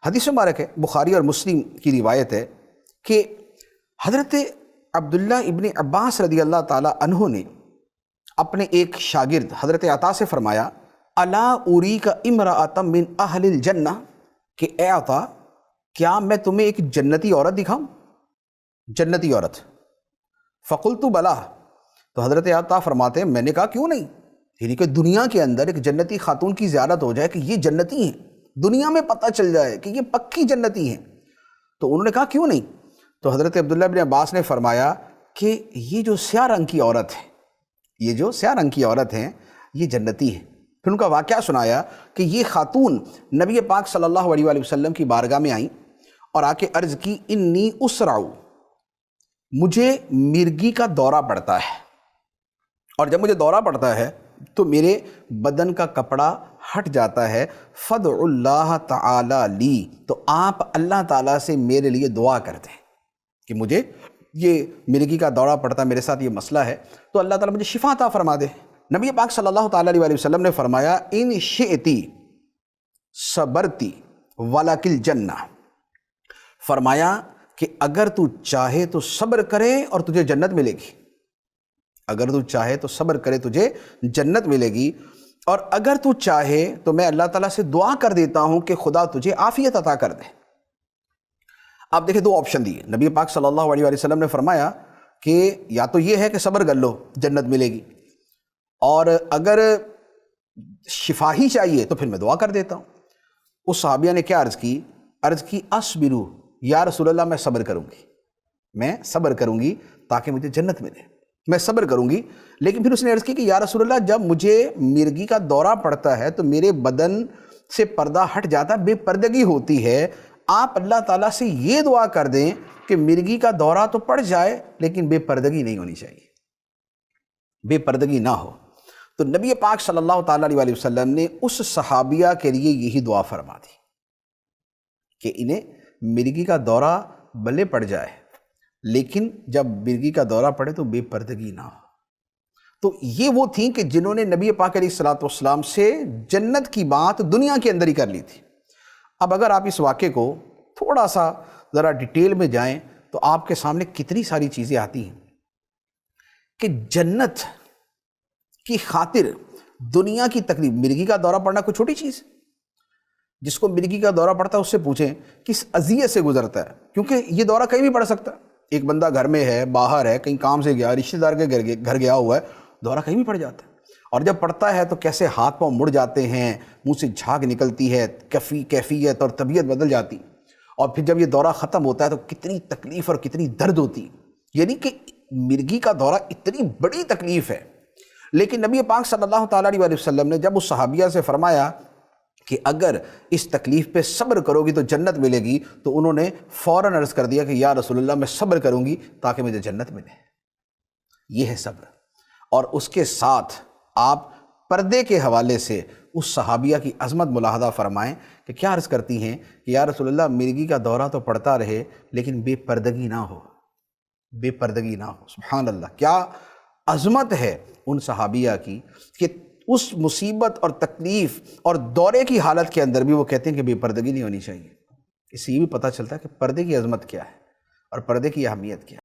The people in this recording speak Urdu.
حدیث مبارک ہے، بخاری اور مسلم کی روایت ہے کہ حضرت عبداللہ ابن عباس رضی اللہ تعالی عنہ نے اپنے ایک شاگرد حضرت عطا سے فرمایا، الا اریک امرأۃ من اہل الجنہ، کہ اے عطا کیا میں تمہیں ایک جنتی عورت دکھاؤں؟ جنتی عورت؟ فقلت بلا، تو حضرت عطا فرماتے ہیں میں نے کہا کیوں نہیں، یعنی کہ دنیا کے اندر ایک جنتی خاتون کی زیارت ہو جائے کہ یہ جنتی ہیں، دنیا میں پتہ چل جائے کہ یہ پکی جنتی ہیں، تو انہوں نے کہا کیوں نہیں؟ تو حضرت عبداللہ بن عباس نے فرمایا کہ یہ جو سیاہ رنگ کی عورت ہے، یہ جو سیاہ رنگ کی عورت ہیں یہ جنتی ہے۔ پھر ان کا واقعہ سنایا کہ یہ خاتون نبی پاک صلی اللہ علیہ وآلہ وسلم کی بارگاہ میں آئیں اور آ کے عرض کی، انی اسرع، مجھے مرگی کا دورہ پڑتا ہے، اور جب مجھے دورہ پڑتا ہے تو میرے بدن کا کپڑا ہٹ جاتا ہے، فدع اللہ تعالی لی، تو آپ اللہ تعالیٰ سے میرے لیے دعا کرتے ہیں کہ مجھے یہ مرگی کا دورہ پڑتا ہے، میرے ساتھ یہ مسئلہ ہے، تو اللہ تعالیٰ مجھے شفا عطا فرما دے۔ نبی پاک صلی اللہ تعالیٰ علیہ وآلہ وسلم نے فرمایا، ان شئتی صبرتی ولک الجنہ، فرمایا کہ اگر تو چاہے تو صبر کرے اور تجھے جنت ملے گی، اگر تو چاہے تو صبر کرے تجھے جنت ملے گی، اور اگر تو چاہے تو میں اللہ تعالیٰ سے دعا کر دیتا ہوں کہ خدا تجھے عافیت عطا کر دے۔ آپ دیکھیں دو آپشن دیے نبی پاک صلی اللہ علیہ وآلہ وسلم نے، فرمایا کہ یا تو یہ ہے کہ صبر کر لو جنت ملے گی، اور اگر شفا ہی چاہیے تو پھر میں دعا کر دیتا ہوں۔ اس صحابیہ نے کیا عرض کی اصبرو یا رسول اللہ، میں صبر کروں گی، میں صبر کروں گی تاکہ مجھے جنت ملے، میں صبر کروں گی۔ لیکن پھر اس نے عرض کی کہ یا رسول اللہ، جب مجھے مرگی کا دورہ پڑتا ہے تو میرے بدن سے پردہ ہٹ جاتا ہے، بے پردگی ہوتی ہے، آپ اللہ تعالیٰ سے یہ دعا کر دیں کہ مرگی کا دورہ تو پڑ جائے لیکن بے پردگی نہیں ہونی چاہیے، بے پردگی نہ ہو۔ تو نبی پاک صلی اللہ تعالیٰ علیہ وآلہ وسلم نے اس صحابیہ کے لیے یہی دعا فرما دی کہ انہیں مرگی کا دورہ بھلے پڑ جائے لیکن جب مرگی کا دورہ پڑے تو بے پردگی نہ ہو۔ تو یہ وہ تھیں کہ جنہوں نے نبی پاک علیہ السلام سے جنت کی بات دنیا کے اندر ہی کر لی تھی۔ اب اگر آپ اس واقعے کو تھوڑا سا ذرا ڈیٹیل میں جائیں تو آپ کے سامنے کتنی ساری چیزیں آتی ہیں کہ جنت کی خاطر دنیا کی تکلیف، مرگی کا دورہ پڑنا کوئی چھوٹی چیز، جس کو مرگی کا دورہ پڑتا ہے اس سے پوچھیں کس اذیت سے گزرتا ہے، کیونکہ یہ دورہ کہیں بھی پڑ سکتا ہے۔ ایک بندہ گھر میں ہے، باہر ہے، کہیں کام سے گیا، رشتہ دار کے گھر گیا ہوا ہے، دورہ کہیں بھی پڑ جاتا ہے، اور جب پڑتا ہے تو کیسے ہاتھ پاؤں مڑ جاتے ہیں، منہ سے جھاگ نکلتی ہے، کیفیت اور طبیعت بدل جاتی، اور پھر جب یہ دورہ ختم ہوتا ہے تو کتنی تکلیف اور کتنی درد ہوتی، یعنی کہ مرگی کا دورہ اتنی بڑی تکلیف ہے۔ لیکن نبی پاک صلی اللہ تعالیٰ علیہ وآلہ وسلم نے جب اس صحابیہ سے فرمایا کہ اگر اس تکلیف پہ صبر کرو گی تو جنت ملے گی، تو انہوں نے فوراً عرض کر دیا کہ یا رسول اللہ، میں صبر کروں گی تاکہ مجھے جنت ملے۔ یہ ہے صبر۔ اور اس کے ساتھ آپ پردے کے حوالے سے اس صحابیہ کی عظمت ملاحظہ فرمائیں کہ کیا عرض کرتی ہیں کہ یا رسول اللہ، مرگی کا دورہ تو پڑتا رہے لیکن بے پردگی نہ ہو، بے پردگی نہ ہو۔ سبحان اللہ، کیا عظمت ہے ان صحابیہ کی کہ اس مصیبت اور تکلیف اور دورے کی حالت کے اندر بھی وہ کہتے ہیں کہ بے پردگی نہیں ہونی چاہیے۔ اس سے یہ بھی پتہ چلتا ہے کہ پردے کی عظمت کیا ہے اور پردے کی اہمیت کیا ہے۔